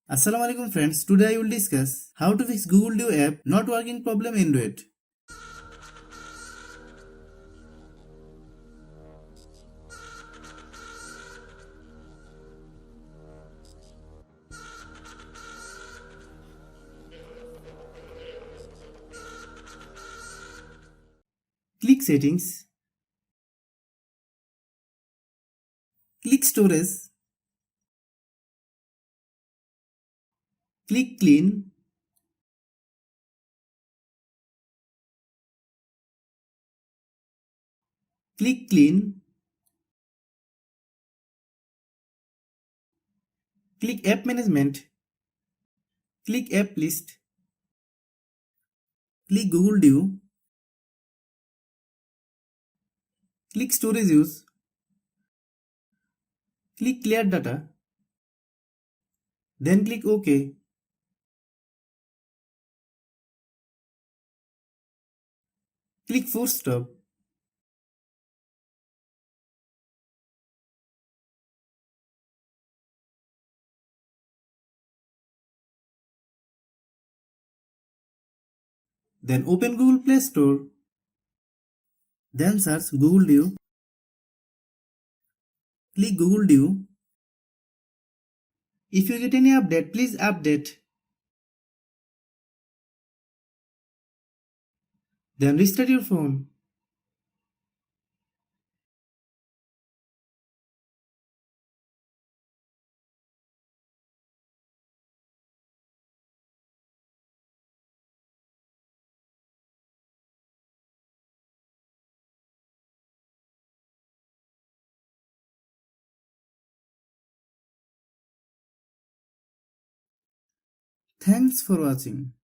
Assalamualaikum friends, today I will discuss how to fix Google Duo app not working problem in Android. Click settings, click storage, click clean, click clean, click app management, click app list, click Google Duo, click storage use, click clear data, then click OK, click force stop, then open Google Play Store, then search Google Duo, click Google Duo. If you get any update, please update. Then restart your phone. Thanks for watching.